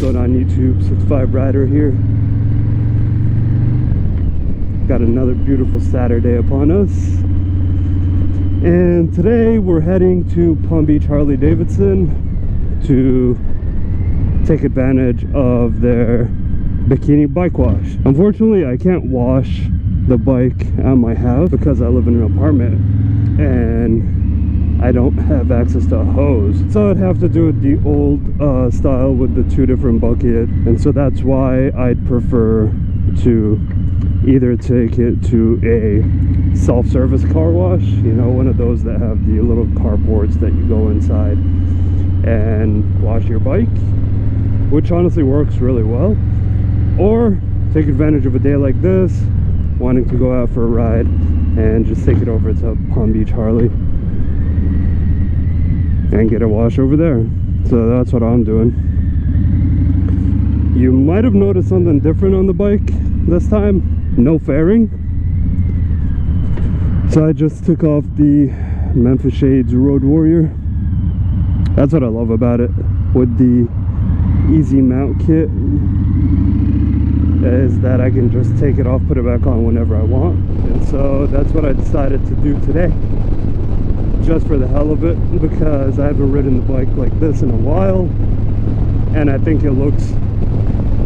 What's going on YouTube? 65 Rider here. Got another beautiful Saturday upon us. And today we're heading to Palm Beach Harley Davidson to take advantage of their Bikini Bike wash. Unfortunately, I can't wash the bike at my house because I live in an apartment and I don't have access to a hose, so I'd have to do it the old style with the two different buckets. And so that's why I'd prefer to either take it to a self-service car wash, you know, one of those that have the little carports that you go inside and wash your bike, which honestly works really well, or take advantage of a day like this, wanting to go out for a ride and just take it over to Palm Beach Harley and get a wash over there. So that's what I'm doing. You might have noticed something different on the bike this time. No fairing. So I just took off the Memphis Shades Road Warrior. That's what I love about it with the easy mount kit, is that I can just take it off, put it back on whenever I want. And so that's what I decided to do today, just for the hell of it, because I haven't ridden the bike like this in a while, and I think it looks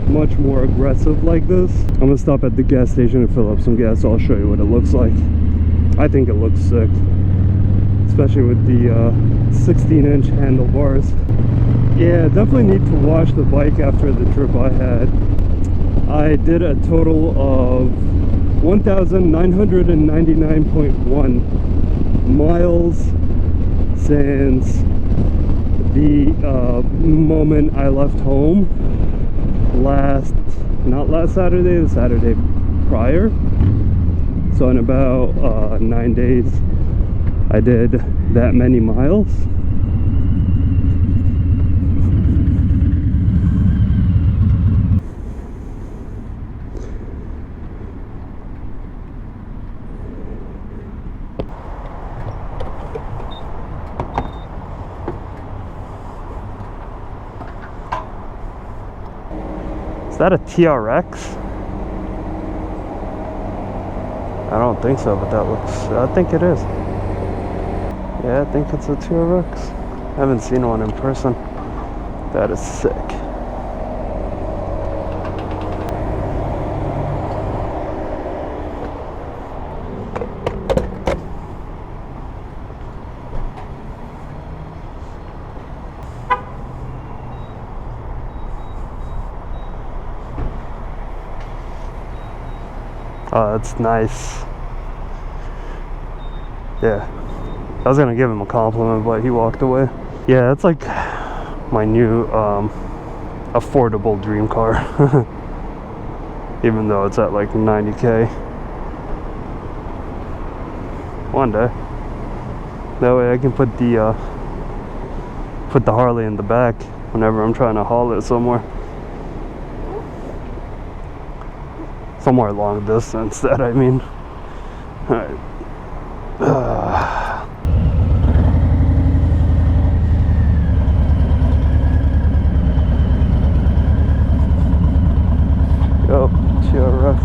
much more aggressive like this. I'm gonna stop at the gas station and fill up some gas, so I'll show you what it looks like. I think it looks sick, especially with the 16-inch handlebars. Yeah, definitely need to wash the bike after the trip I had. I did a total of 1,999.1 miles since the moment I left home not last Saturday, the Saturday prior. So in about 9 days I did that many miles. Is that a TRX? I don't think so, but that looks, I think it is. Yeah, I think it's a TRX. I haven't seen one in person. That is sick. Oh, that's nice. Yeah, I was gonna give him a compliment, but he walked away. Yeah, it's like my new affordable dream car. Even though it's at like 90K. One day. That way I can put the Harley in the back whenever I'm trying to haul it somewhere. Somewhere long distance, that I mean. Alright. Yo, TRX.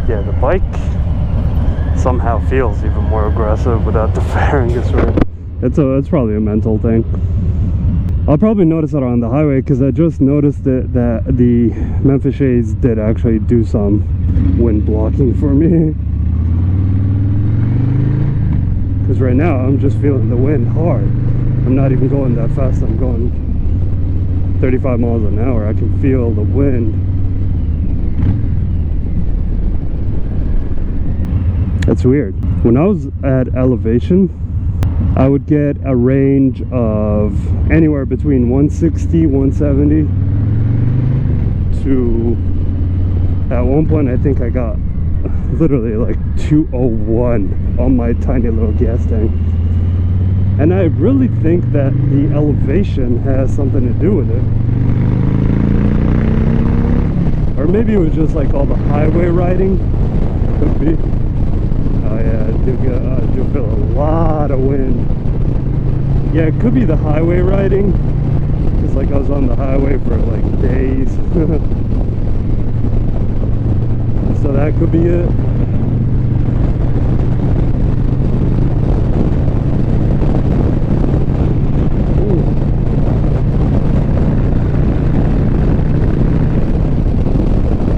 Yeah, the bike somehow feels even more aggressive without the fairing. It's probably a mental thing. I'll probably notice it on the highway, because I just noticed that the Memphis Shades did actually do some wind blocking for me. Because right now I'm just feeling the wind hard. I'm not even going that fast. I'm going 35 miles an hour. I can feel the wind. It's weird. When I was at elevation, I would get a range of anywhere between 160, 170 to, at one point I think I got literally like 201 on my tiny little gas tank. And I really think that the elevation has something to do with it. Or maybe it was just like all the highway riding. Could be. Oh yeah, I do feel a lot of wind. Yeah, it could be the highway riding. It's like I was on the highway for like days. So that could be it.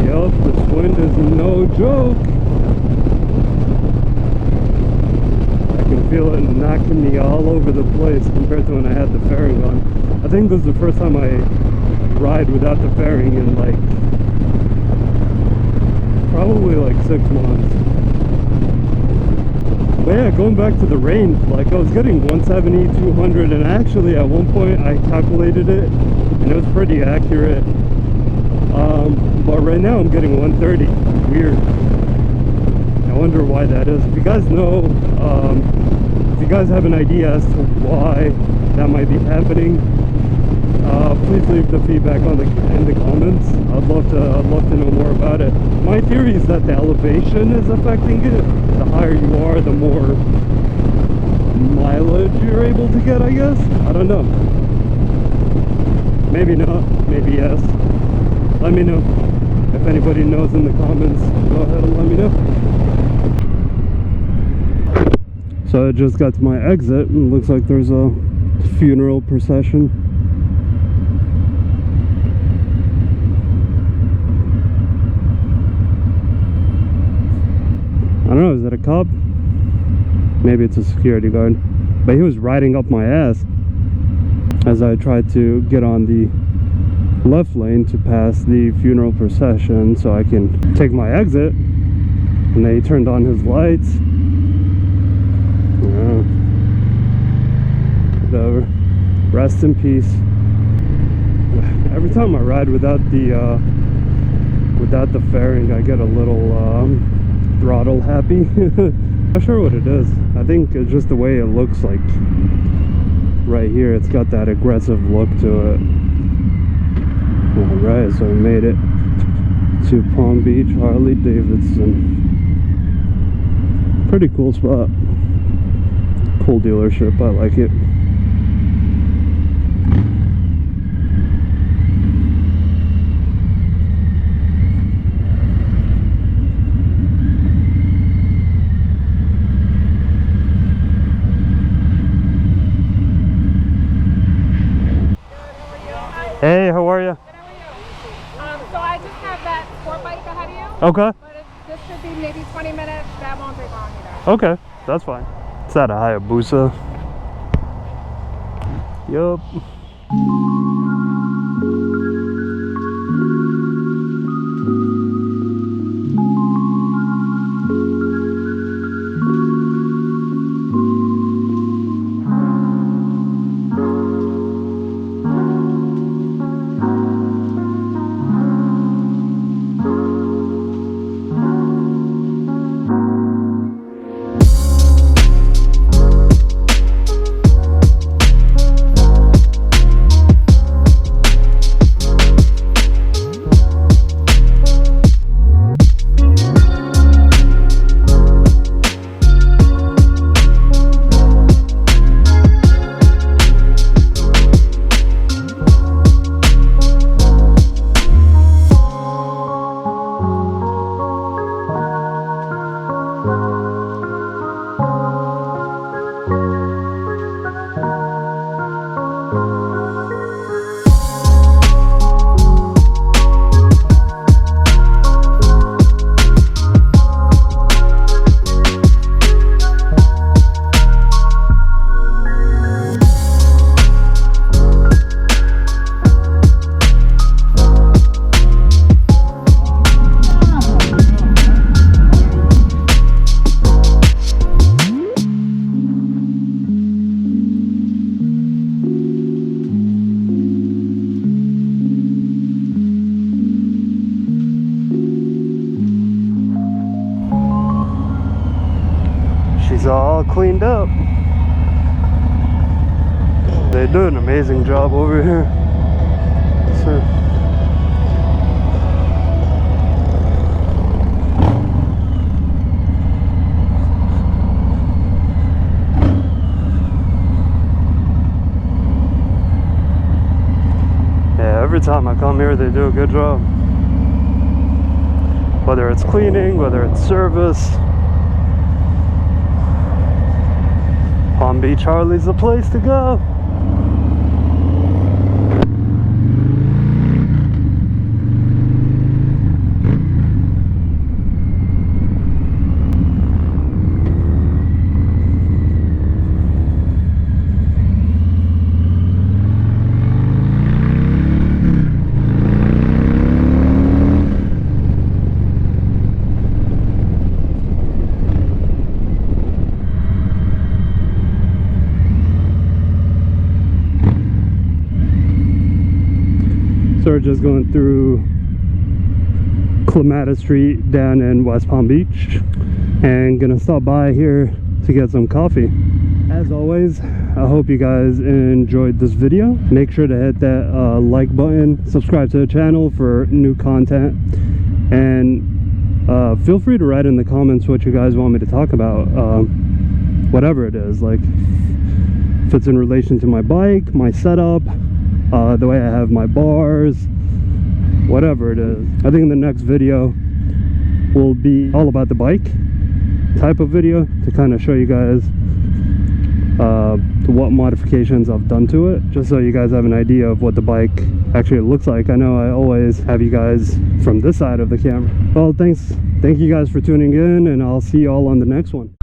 Yup, this wind is no joke. I can feel it knocking me all over the place compared to when I had the fairing on. I think this is the first time I ride without the fairing in like probably like 6 months. But yeah, going back to the range, like I was getting 170, 200, and actually at one point I calculated it and it was pretty accurate. But right now I'm getting 130. Weird. I wonder why that is. If you guys know, if you guys have an idea as to why that might be happening, please leave the feedback in the comments. I'd love to know more about it. My theory is that the elevation is affecting it. The higher you are, the more mileage you're able to get, I guess. I don't know. Maybe not, maybe yes. Let me know. If anybody knows in the comments, go ahead and let me know. So I just got to my exit and it looks like there's a funeral procession. I don't know, is that a cop? Maybe it's a security guard. But he was riding up my ass as I tried to get on the left lane to pass the funeral procession so I can take my exit. And then he turned on his lights. Yeah. Whatever. Rest in peace. Every time I ride without the fairing, I get a little throttle happy. Not sure what it is. I think it's just the way it looks like right here. It's got that aggressive look to it. Alright, so we made it to Palm Beach Harley Davidson. Pretty cool spot. Cool dealership, I like it. Hey, how are you? So I just have that sport bike ahead of you. Okay. But this should be maybe 20 minutes. That won't take long either. Okay, that's fine. It's that a Hayabusa. Yup. She's all cleaned up. They do an amazing job over here. So, Every time I come here, they do a good job. Whether it's cleaning, whether it's service. Palm Beach Harley's the place to go. So we're just going through Clematis Street down in West Palm Beach and gonna stop by here to get some coffee. As always, I hope you guys enjoyed this video. Make sure to hit that like button, subscribe to the channel for new content, and feel free to write in the comments what you guys want me to talk about, whatever it is, like if it's in relation to my bike, my setup, the way I have my bars, whatever it is. I think the next video will be all about the bike type of video, to kind of show you guys what modifications I've done to it, just so you guys have an idea of what the bike actually looks like. I know I always have you guys from this side of the camera. Well, thank you guys for tuning in, and I'll see you all on the next one.